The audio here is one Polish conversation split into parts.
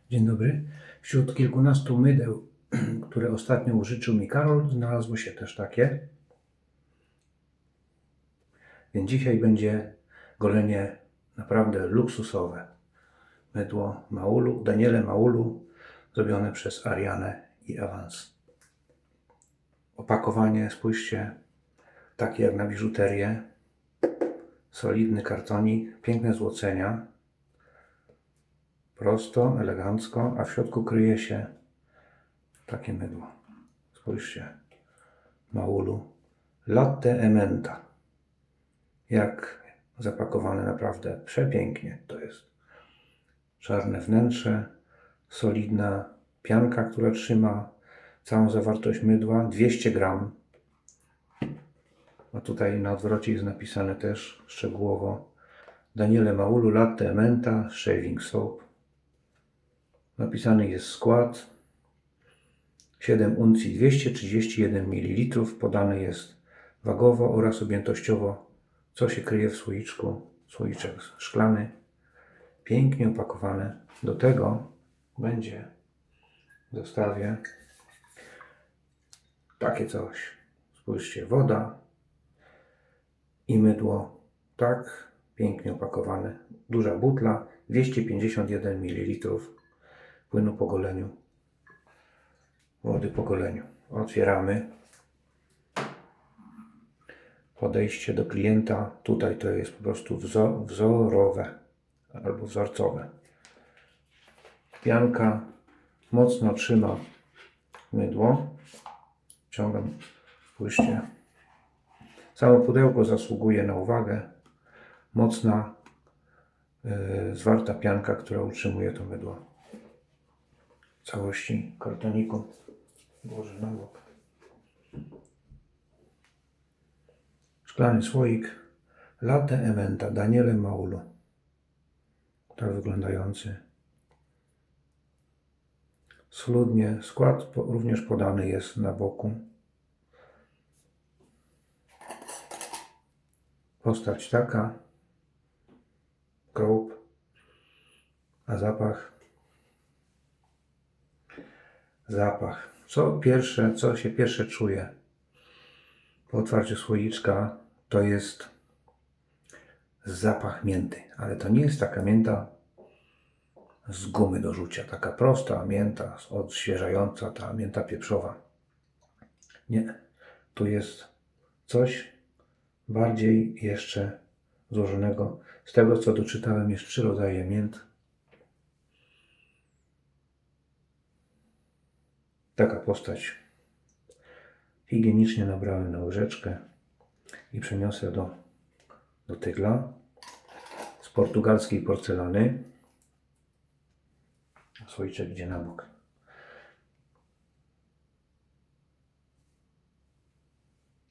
Dzień dobry. Wśród kilkunastu mydeł, które ostatnio użyczył mi Karol, znalazło się też takie. Więc dzisiaj będzie golenie naprawdę luksusowe. Mydło Maulu, Daniele Maulu, zrobione przez Arianę i Avance. Opakowanie, spójrzcie, takie jak na biżuterię. Solidny kartonik, piękne złocenia. Prosto, elegancko, a w środku kryje się takie mydło. Spójrzcie. Maulu Latte Ementa. Jak zapakowane, naprawdę przepięknie to jest. Czarne wnętrze, solidna pianka, która trzyma całą zawartość mydła, 200 gram. A tutaj na odwrocie jest napisane też szczegółowo Daniele Maulu Latte Ementa Shaving Soap. Napisany jest skład 7 uncji 231 ml. Podany jest wagowo oraz objętościowo, co się kryje w słoiczku. Słoiczek szklany, pięknie opakowany. Do tego będzie w zestawie takie coś. Spójrzcie, woda i mydło. Tak pięknie opakowane. Duża butla, 251 ml płynu po goleniu. Wody po goleniu. Otwieramy. Podejście do klienta. Tutaj to jest po prostu wzorowe albo wzorcowe. Pianka mocno trzyma mydło. Ciągam, spójrzcie. Samo pudełko zasługuje na uwagę. Mocna, zwarta pianka, która utrzymuje to mydło. W całości kartoniku włożę na bok. Szklany słoik Latte Ementa Daniele Maulu. Tak wyglądający. Schludnie. Skład również podany jest na boku. Postać taka. Krop. A zapach. Zapach. Co się pierwsze czuje po otwarciu słoiczka, to jest zapach mięty. Ale to nie jest taka mięta z gumy do rzucia. Taka prosta mięta, odświeżająca, ta mięta pieprzowa. Nie. Tu jest coś bardziej jeszcze złożonego. Z tego, co doczytałem, jest 3 rodzaje mięt. Taka postać. Higienicznie nabrałem na łyżeczkę i przeniosę do tygla z portugalskiej porcelany. Słoiczek idzie na bok.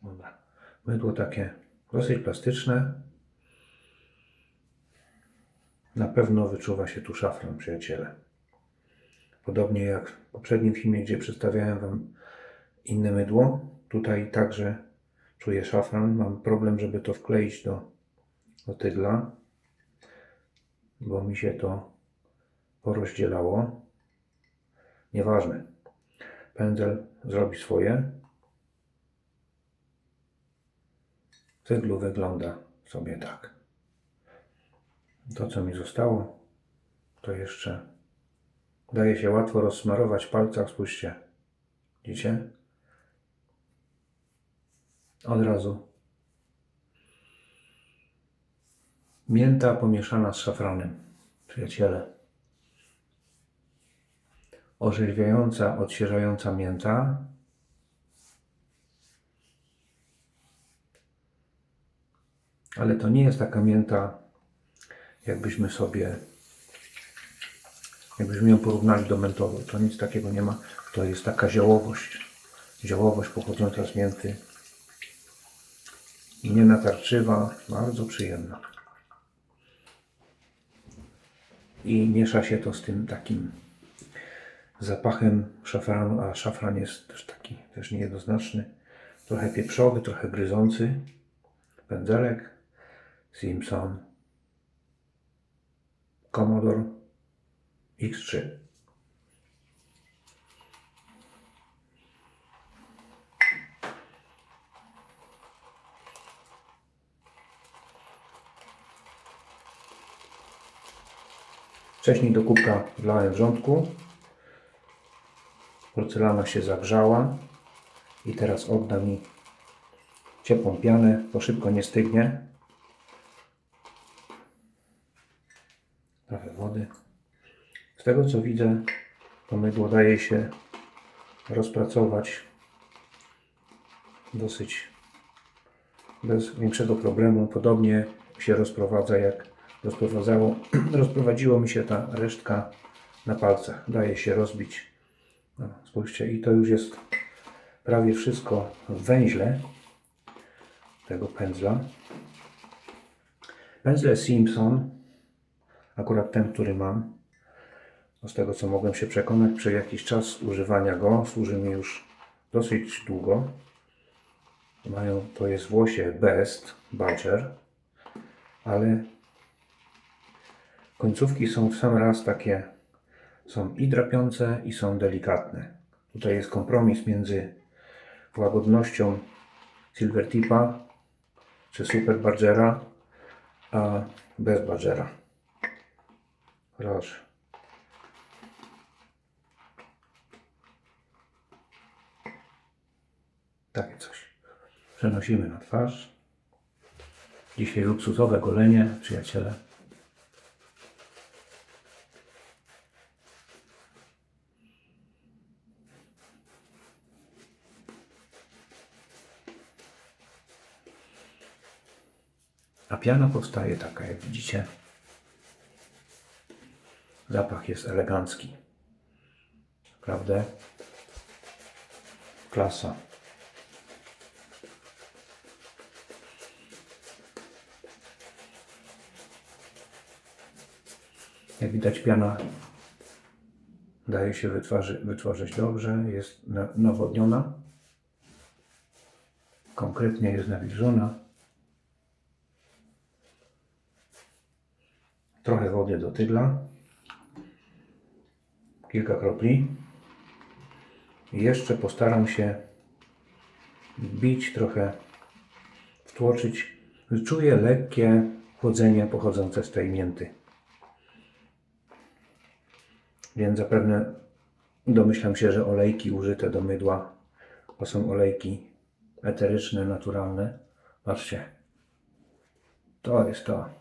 Dobra. Mydło takie dosyć plastyczne. Na pewno wyczuwa się tu szafran, przyjaciele. Podobnie jak w poprzednim filmie, gdzie przedstawiałem Wam inne mydło. Tutaj także czuję szafran. Mam problem, żeby to wkleić do tygla, bo mi się to porozdzielało. Nieważne. Pędzel zrobi swoje. W tyglu wygląda sobie tak. To, co mi zostało, to jeszcze daje się łatwo rozsmarować w palcach. Spójrzcie. Widzicie? Od razu. Mięta pomieszana z szafranem. Przyjaciele. Orzeźwiająca, odświeżająca mięta. Ale to nie jest taka mięta, jakbyśmy ją porównali do mentolu. To nic takiego nie ma. To jest taka ziołowość. Ziołowość pochodząca z mięty. Nienatarczywa, bardzo przyjemna. I miesza się to z tym takim zapachem szafranu, a szafran jest też taki, też niejednoznaczny. Trochę pieprzowy, trochę gryzący. Pędzelek Simpson Commodore X3. Wcześniej do kubka wlałem wrzątku. Porcelana się zagrzała i teraz odda mi ciepłą pianę, bo szybko nie stygnie. Trochę wody. Z tego co widzę, to mydło daje się rozpracować dosyć bez większego problemu. Podobnie się rozprowadza, jak rozprowadziło mi się ta resztka na palcach. Daje się rozbić. No, spójrzcie, i to już jest prawie wszystko w węźle tego pędzla. Pędzle Simpson, akurat ten, który mam, z tego co mogłem się przekonać, przez jakiś czas używania go, służy mi już dosyć długo. To jest Włosie Best Badger, ale końcówki są w sam raz takie, są i drapiące, i są delikatne. Tutaj jest kompromis między łagodnością Silver Tipa czy Super Badgera a Best Badgera. Proszę. Takie coś. Przenosimy na twarz. Dzisiaj luksusowe golenie, przyjaciele. A piana powstaje taka, jak widzicie. Zapach jest elegancki. Naprawdę? Klasa. Jak widać, piana daje się wytwarzać dobrze, jest nawodniona, konkretnie jest nawilżona. Trochę wody do tygla, kilka kropli. I jeszcze postaram się wbić, trochę wtłoczyć. Czuję lekkie chłodzenie pochodzące z tej mięty. Więc zapewne domyślam się, że olejki użyte do mydła to są olejki eteryczne, naturalne. Patrzcie. To jest to.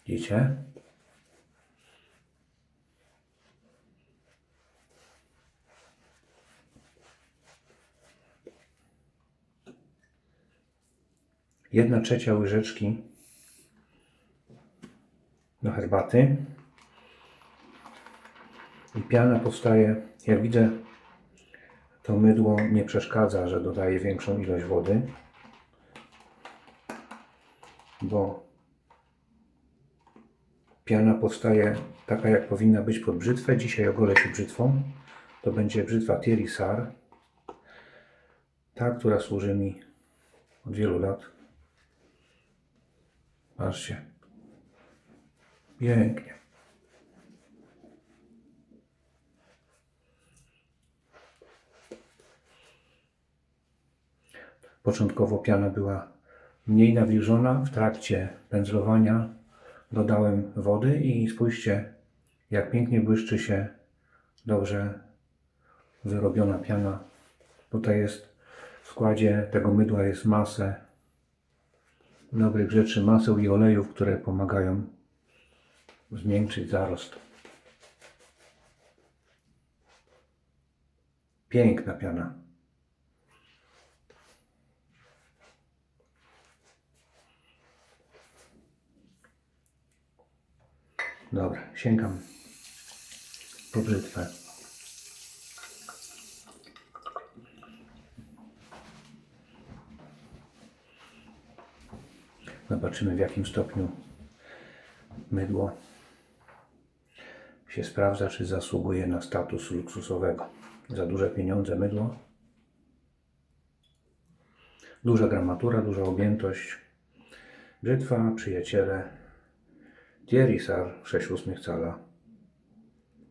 Widzicie? Jedna trzecia łyżeczki do herbaty. I piana powstaje, jak widzę, to mydło nie przeszkadza, że dodaję większą ilość wody, bo piana powstaje taka, jak powinna być pod brzytwę. Dzisiaj ogolę się brzytwą. To będzie brzytwa Thierry Sar, ta, która służy mi od wielu lat. Patrzcie. Pięknie. Początkowo piana była mniej nawilżona. W trakcie pędzlowania dodałem wody i spójrzcie, jak pięknie błyszczy się dobrze wyrobiona piana. Tutaj jest w składzie tego mydła jest masę dobrych rzeczy, maseł i olejów, które pomagają zmiękczyć zarost. Piękna piana. Dobra, sięgam po brzytwę. Zobaczymy, w jakim stopniu mydło się sprawdza, czy zasługuje na status luksusowego. Za duże pieniądze mydło. Duża gramatura, duża objętość. Brzytwa, przyjaciele. Thierry Sar 6/8 cala.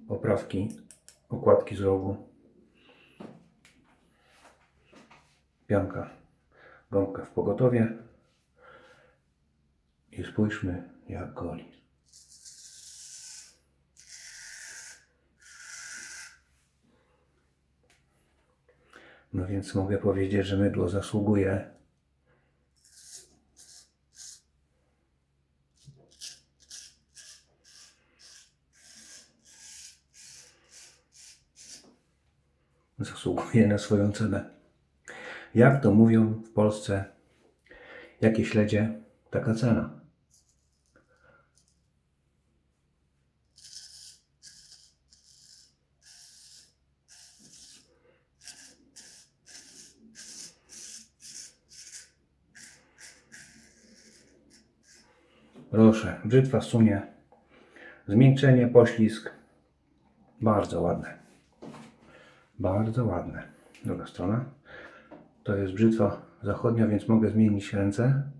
Oprawki, okładki z rogu. Pianka, gąbka w pogotowie. I spójrzmy, jak goli. No więc mogę powiedzieć, że mydło zasługuje na swoją cenę. Jak to mówią w Polsce, jakie śledzie, taka cena. Proszę, brzytwa sunie, zmiękczenie, poślizg, bardzo ładne. Bardzo ładne. Druga strona. To jest brzytwa zachodnia, więc mogę zmienić ręce.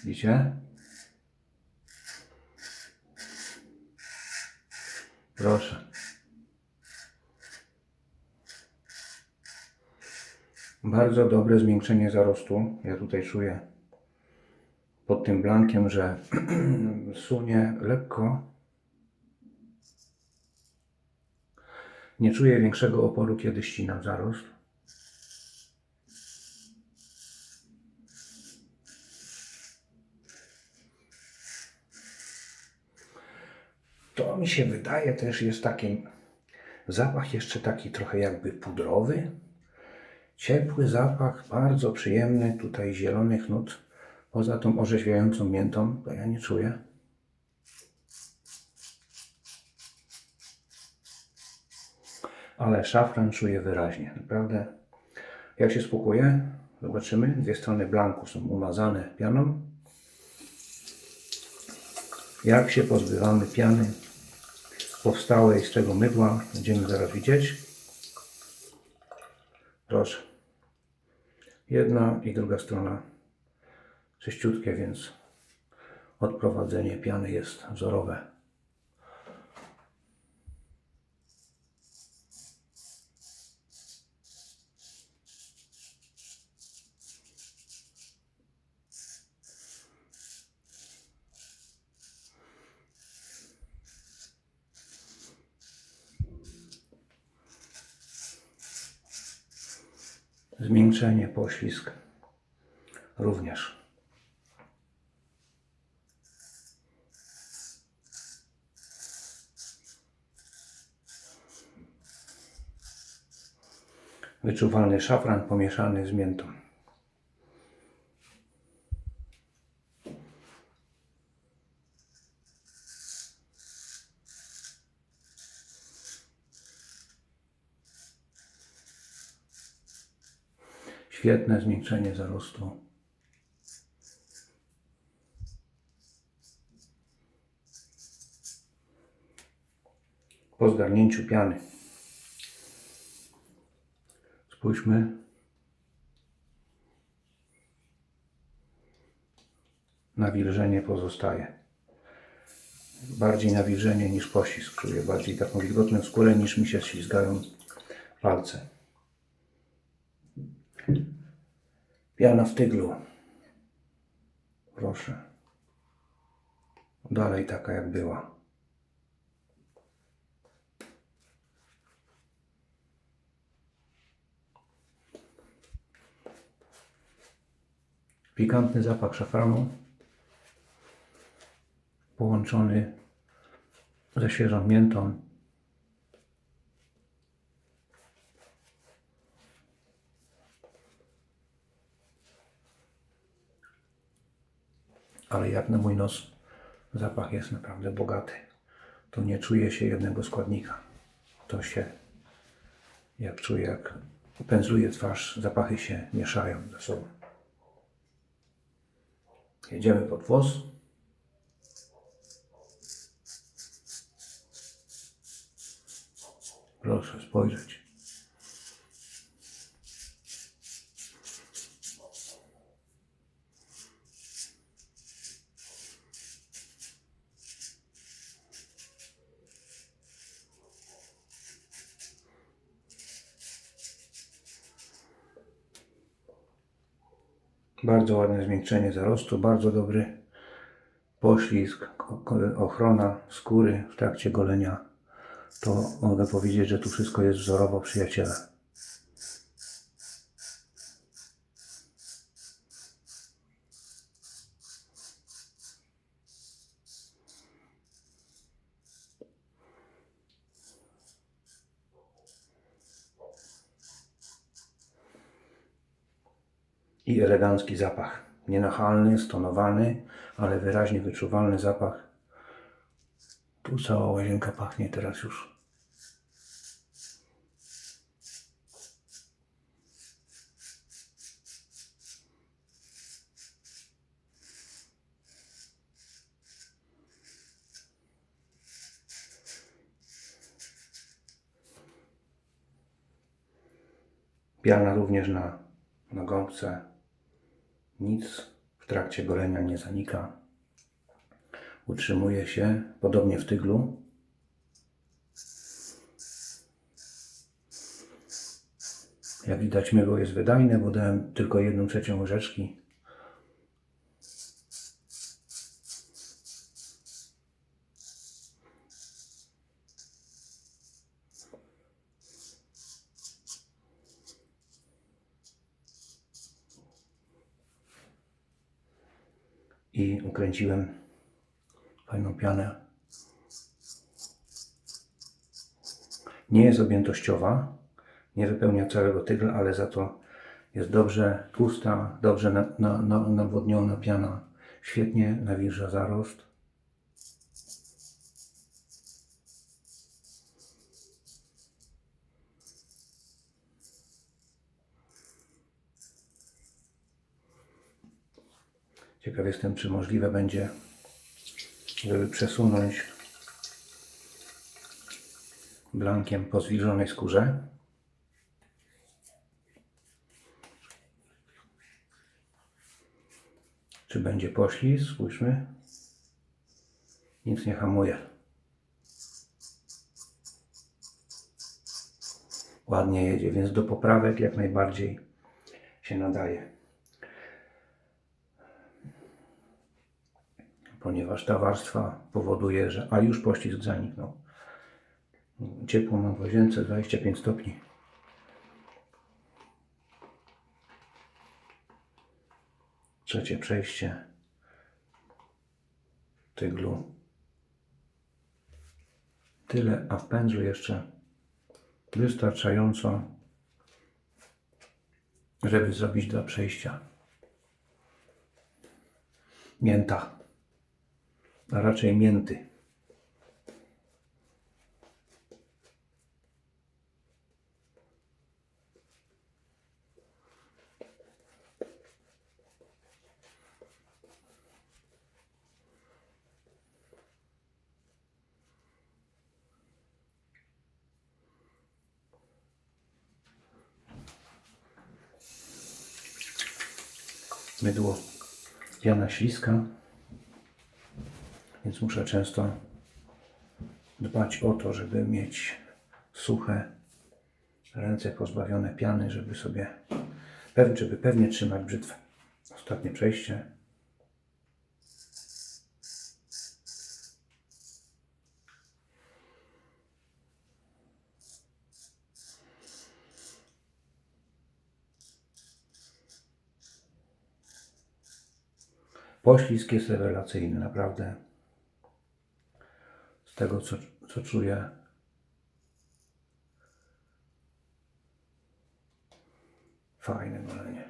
Widzicie? Proszę. Bardzo dobre zmiękczenie zarostu. Ja tutaj czuję pod tym blankiem, że sunie lekko. Nie czuję większego oporu, kiedy ścinam zarost. To mi się wydaje też jest taki zapach jeszcze taki trochę jakby pudrowy. Ciepły zapach, bardzo przyjemny, tutaj zielonych nut. Poza tą orzeźwiającą miętą, to ja nie czuję. Ale szafran czuję wyraźnie, naprawdę. Jak się spłukuje, zobaczymy. Dwie strony blanku są umazane pianą. Jak się pozbywamy piany powstałej z tego mydła, będziemy zaraz widzieć. Proszę. Jedna i druga strona czyściutkie, więc odprowadzenie piany jest wzorowe. Zmiękczenie, poślizg również. Wyczuwalny szafran pomieszany z miętą. Świetne zmiękczenie zarostu. Po zgarnięciu piany. Spójrzmy. Nawilżenie pozostaje. Bardziej nawilżenie niż poślizg. Czuję bardziej taką wilgotną skórę, niż mi się ślizgają palce. Piana w tyglu. Proszę. Dalej taka jak była. Pikantny zapach szafranu połączony ze świeżą miętą. Ale jak na mój nos, zapach jest naprawdę bogaty. Tu nie czuje się jednego składnika. To się, jak czuję, jak pędzluje twarz, zapachy się mieszają ze sobą. Jedziemy pod włos. Proszę spojrzeć. Bardzo ładne zmiękczenie zarostu, bardzo dobry poślizg, ochrona skóry w trakcie golenia to mogę powiedzieć, że tu wszystko jest wzorowo, przyjaciele. I elegancki zapach. Nienachalny, stonowany, ale wyraźnie wyczuwalny zapach. Tu cała łazienka pachnie teraz już. Piana również na gąbce. Nic w trakcie golenia nie zanika. Utrzymuje się podobnie w tyglu. Jak widać, mydło jest wydajne, bo dałem tylko 1/3 łyżeczki. I ukręciłem fajną pianę. Nie jest objętościowa, nie wypełnia całego tygla, ale za to jest dobrze tłusta, dobrze nawodniona piana. Świetnie nawilża zarost. Ciekaw jestem, czy możliwe będzie, żeby przesunąć blankiem po zwilżonej skórze. Czy będzie poślizg? Spójrzmy. Nic nie hamuje. Ładnie jedzie, więc do poprawek jak najbardziej się nadaje. Ponieważ ta warstwa powoduje, że... A już poślizg zaniknął. Ciepło mam w łazience, 25 stopni. Trzecie przejście tyglu. Tyle, a w pędzlu jeszcze wystarczająco, żeby zrobić 2 przejścia. Mięta, a raczej mięty. Mydło, piana śliska, więc muszę często dbać o to, żeby mieć suche ręce pozbawione piany, żeby pewnie trzymać brzytwę. Ostatnie przejście. Poślizg jest rewelacyjny, naprawdę. Z tego, co czuję. Fajne golenie.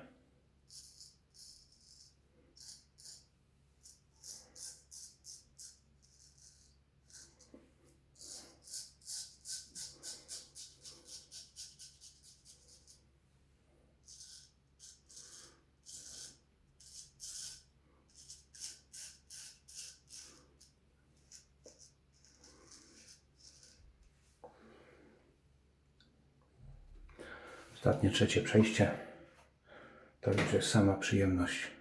Ostatnie, trzecie przejście. To już jest sama przyjemność.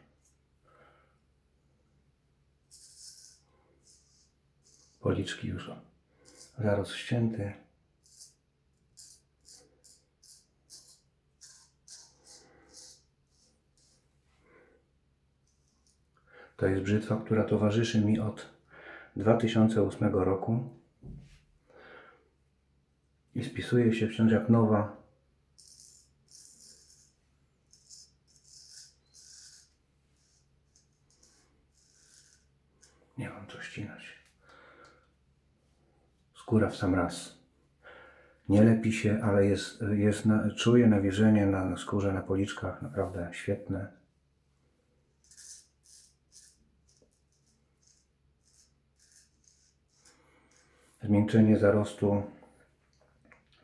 Policzki już zarost ścięty. To jest brzytwa, która towarzyszy mi od 2008 roku. i spisuje się wciąż jak nowa. Nie mam co ścinać. Skóra w sam raz. Nie lepi się, ale czuję nawilżenie na skórze, na policzkach. Naprawdę świetne. Zmiękczenie zarostu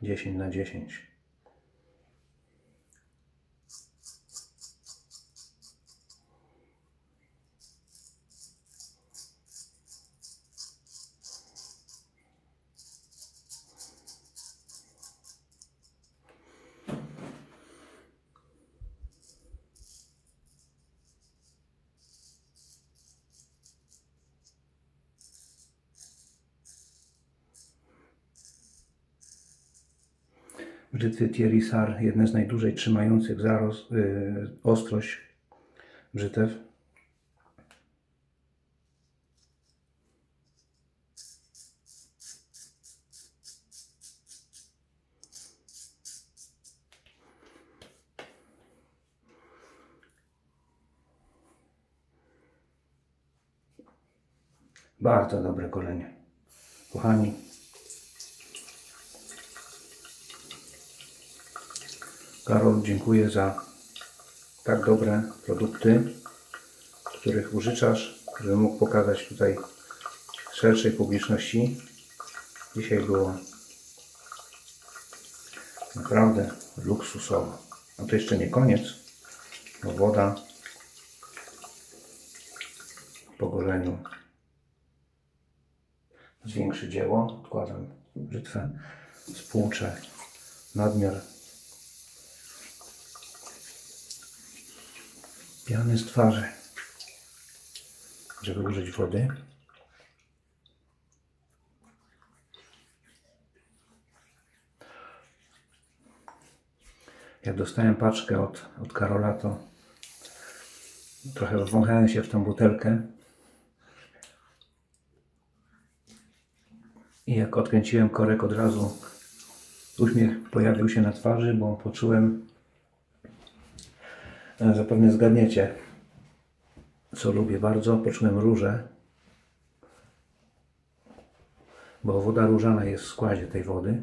10/10. Brzytwy Thierry Sar, jedne z najdłużej trzymających ostrość brzytew. Bardzo dobre golenie. Kochani, Karol, dziękuję za tak dobre produkty, których użyczasz, żebym mógł pokazać tutaj szerszej publiczności. Dzisiaj było naprawdę luksusowo. A to jeszcze nie koniec, bo woda po goleniu zwiększy dzieło. Odkładam brzytwę, spłuczę nadmiar piany z twarzy, żeby użyć wody. Jak dostałem paczkę od Karola, to trochę wąchałem się w tą butelkę i jak odkręciłem korek, od razu uśmiech pojawił się na twarzy, bo poczułem, zapewne zgadniecie, co lubię bardzo, poczułem różę, bo woda różana jest w składzie tej wody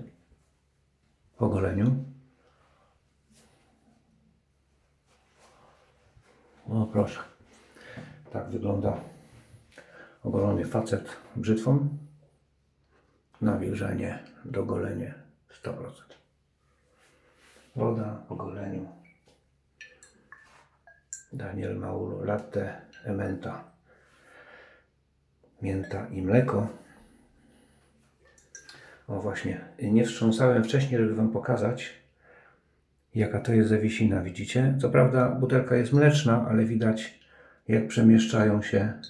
po goleniu. O proszę, tak wygląda ogolony facet brzytwą. Nawilżenie, dogolenie 100%. Woda po goleniu. Daniel Maulu Latte Ementa. Mięta i mleko. O właśnie, nie wstrząsałem wcześniej, żeby Wam pokazać, jaka to jest zawiesina, widzicie? Co prawda butelka jest mleczna, ale widać, jak przemieszczają się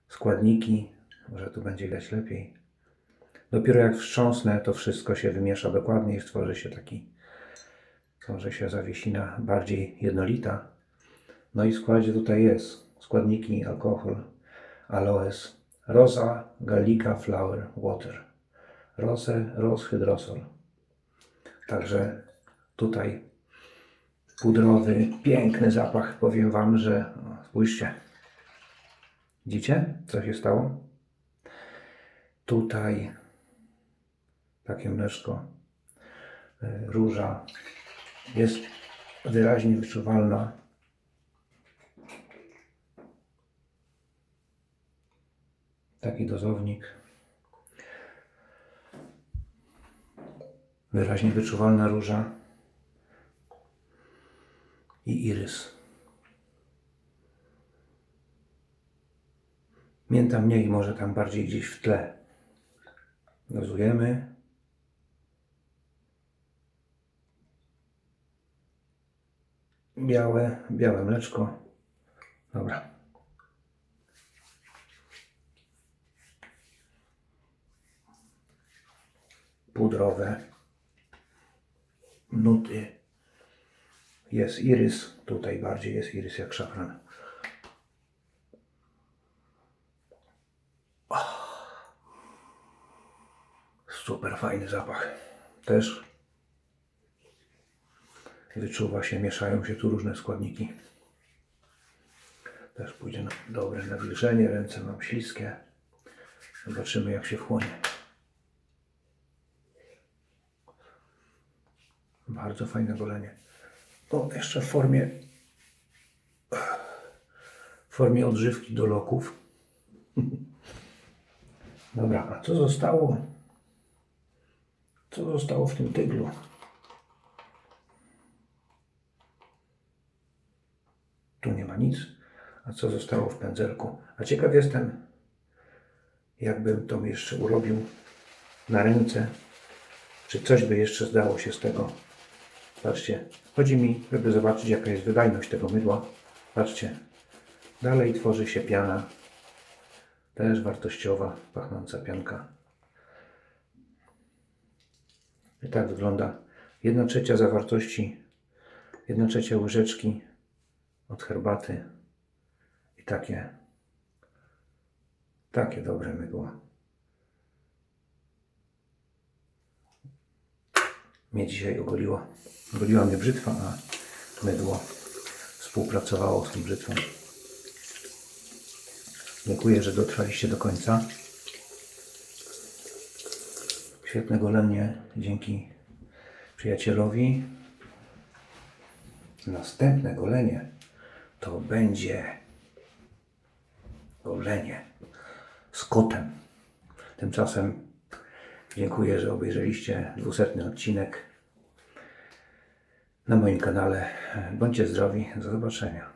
składniki. Może tu będzie widać lepiej. Dopiero jak wstrząsnę, to wszystko się wymiesza dokładnie i tworzy się zawiesina bardziej jednolita. No i w składzie tutaj jest składniki: alkohol, aloes, rosa, gallica, flower, water, rose hydrosol. Także tutaj pudrowy, piękny zapach. Powiem Wam, że spójrzcie. Widzicie, co się stało? Tutaj takie mleczko, róża jest wyraźnie wyczuwalna. Taki dozownik. Wyraźnie wyczuwalna róża i irys. Mięta mniej, może tam bardziej gdzieś w tle. Dozujemy. Białe mleczko. Dobra. Pudrowe. Nuty. Jest irys. Tutaj bardziej jest irys jak szafran. Super fajny zapach. też wyczuwa się, mieszają się tu różne składniki. Też pójdzie na dobre nawilżenie, ręce mam śliskie. Zobaczymy, jak się wchłonie. Bardzo fajne golenie. O, jeszcze w formie odżywki do loków. Dobra, a co zostało? Co zostało w tym tyglu? Tu nie ma nic. A co zostało w pędzelku? A ciekaw jestem, jakbym to jeszcze urobił na ręce. Czy coś by jeszcze zdało się z tego? Patrzcie, chodzi mi, żeby zobaczyć, jaka jest wydajność tego mydła. Patrzcie, dalej tworzy się piana. Też wartościowa, pachnąca pianka. I tak wygląda 1/3 zawartości, 1/3 łyżeczki od herbaty. I takie dobre mydło. Mnie dzisiaj ogoliła mnie brzytwa, a mydło współpracowało z tą brzytwą. Dziękuję, że dotrwaliście do końca. Świetne golenie dzięki przyjacielowi. Następne golenie to będzie golenie z kotem. Tymczasem dziękuję, że obejrzeliście 200. odcinek na moim kanale. Bądźcie zdrowi. Do zobaczenia.